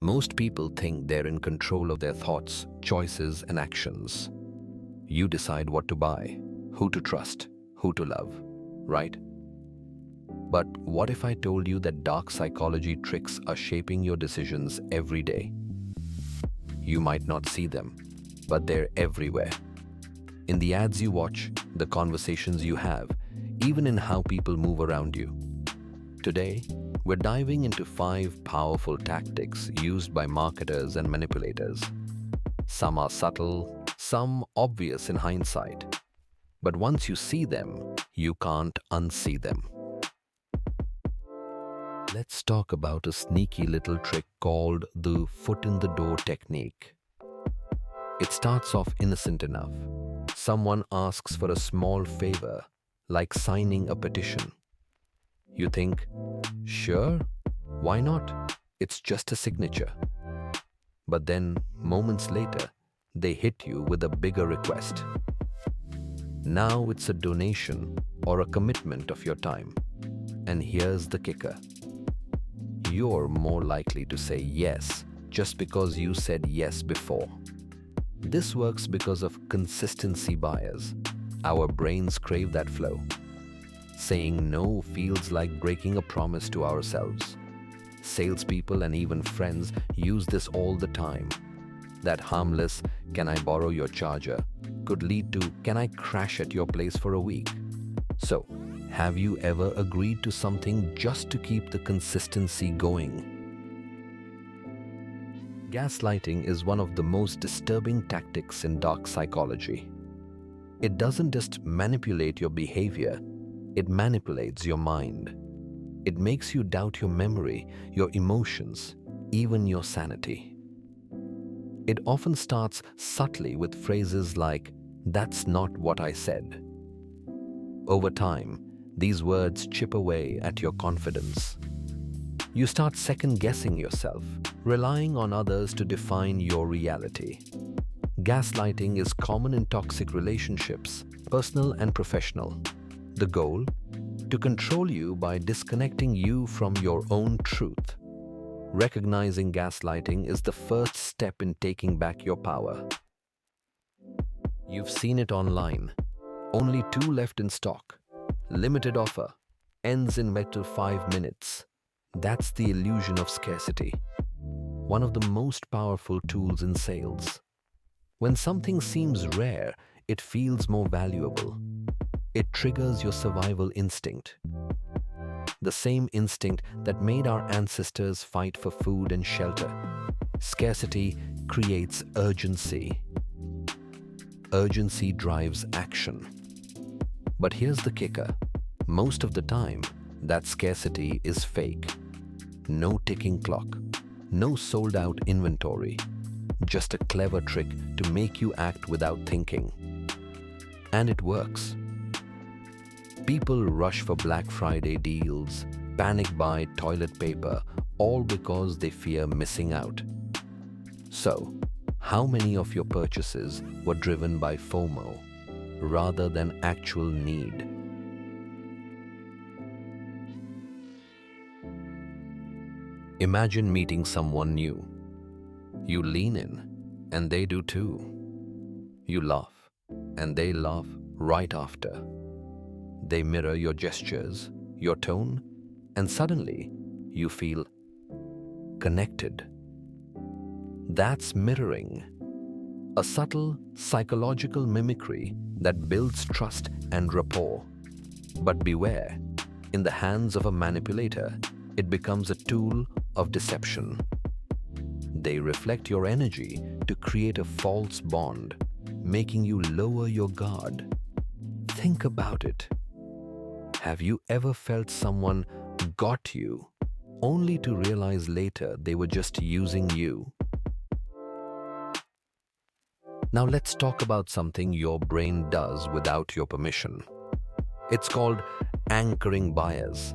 Most people think they're in control of their thoughts, choices, and actions. You decide what to buy, who to trust, who to love, right? But what if I told you that dark psychology tricks are shaping your decisions every day? You might not see them, but they're everywhere. In the ads you watch, the conversations you have, even in how people move around you. Today, we're diving into 5 powerful tactics used by marketers and manipulators. Some are subtle, some obvious in hindsight. But once you see them, you can't unsee them. Let's talk about a sneaky little trick called the foot in the door technique. It starts off innocent enough. Someone asks for a small favor, like signing a petition. You think, sure, why not? It's just a signature. But then, moments later, they hit you with a bigger request. Now it's a donation or a commitment of your time. And here's the kicker. You're more likely to say yes just because you said yes before. This works because of consistency bias. Our brains crave that flow. Saying no feels like breaking a promise to ourselves. Salespeople and even friends use this all the time. That harmless, "Can I borrow your charger?" could lead to, "Can I crash at your place for a week?" So, have you ever agreed to something just to keep the consistency going? Gaslighting is one of the most disturbing tactics in dark psychology. It doesn't just manipulate your behavior, it manipulates your mind. It makes you doubt your memory, your emotions, even your sanity. It often starts subtly with phrases like, "That's not what I said." Over time, these words chip away at your confidence. You start second-guessing yourself, relying on others to define your reality. Gaslighting is common in toxic relationships, personal and professional. The goal? To control you by disconnecting you from your own truth. Recognizing gaslighting is the first step in taking back your power. You've seen it online. Only 2 left in stock. Limited offer. Ends in matter 5 minutes. That's the illusion of scarcity. One of the most powerful tools in sales. When something seems rare, it feels more valuable. It triggers your survival instinct. The same instinct that made our ancestors fight for food and shelter. Scarcity creates urgency. Urgency drives action. But here's the kicker. Most of the time, that scarcity is fake. No ticking clock, no sold-out inventory, just a clever trick to make you act without thinking. And it works. People rush for Black Friday deals, panic buy toilet paper, all because they fear missing out. So, how many of your purchases were driven by FOMO rather than actual need? Imagine meeting someone new. You lean in, and they do too. You laugh, and they laugh right after. They mirror your gestures, your tone, and suddenly you feel connected. That's mirroring, a subtle psychological mimicry that builds trust and rapport. But beware, in the hands of a manipulator, it becomes a tool of deception. They reflect your energy to create a false bond, making you lower your guard. Think about it. Have you ever felt someone got you, only to realize later they were just using you? Now let's talk about something your brain does without your permission. It's called anchoring bias,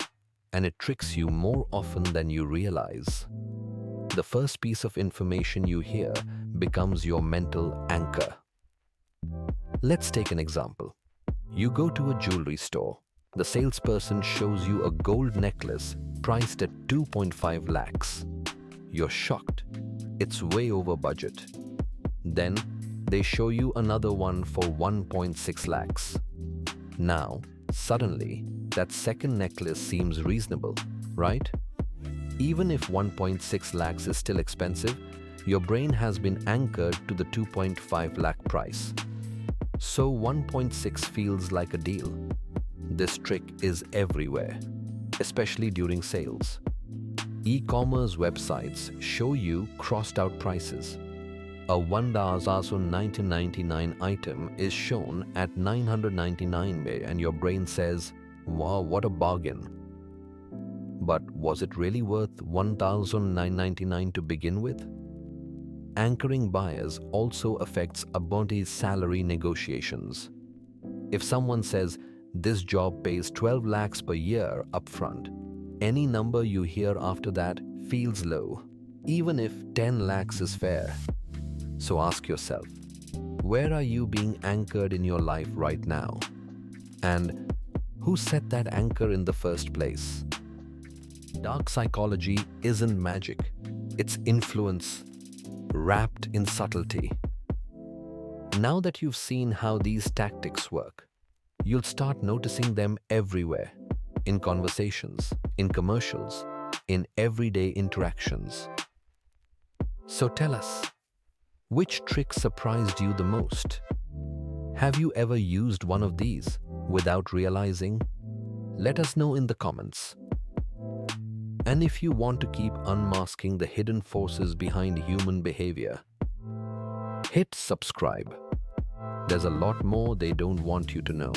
and it tricks you more often than you realize. The first piece of information you hear becomes your mental anchor. Let's take an example. You go to a jewelry store. The salesperson shows you a gold necklace priced at 2.5 lakhs. You're shocked. It's way over budget. Then they show you another one for 1.6 lakhs. Now, suddenly, that second necklace seems reasonable, right? Even if 1.6 lakhs is still expensive, your brain has been anchored to the 2.5 lakh price. So 1.6 feels like a deal. This trick is everywhere, especially during sales. E-commerce websites show you crossed out prices. A 1,999 item is shown at 999 and your brain says, wow, what a bargain. But was it really worth 1,999 to begin with? Anchoring buyers also affects a body's salary negotiations. If someone says, this job pays 12 lakhs per year upfront, any number you hear after that feels low, even if 10 lakhs is fair. So ask yourself, where are you being anchored in your life right now? And who set that anchor in the first place? Dark psychology isn't magic, it's influence wrapped in subtlety. Now that you've seen how these tactics work, you'll start noticing them everywhere, in conversations, in commercials, in everyday interactions. So tell us, which trick surprised you the most? Have you ever used one of these without realizing? Let us know in the comments. And if you want to keep unmasking the hidden forces behind human behavior, hit subscribe. There's a lot more they don't want you to know.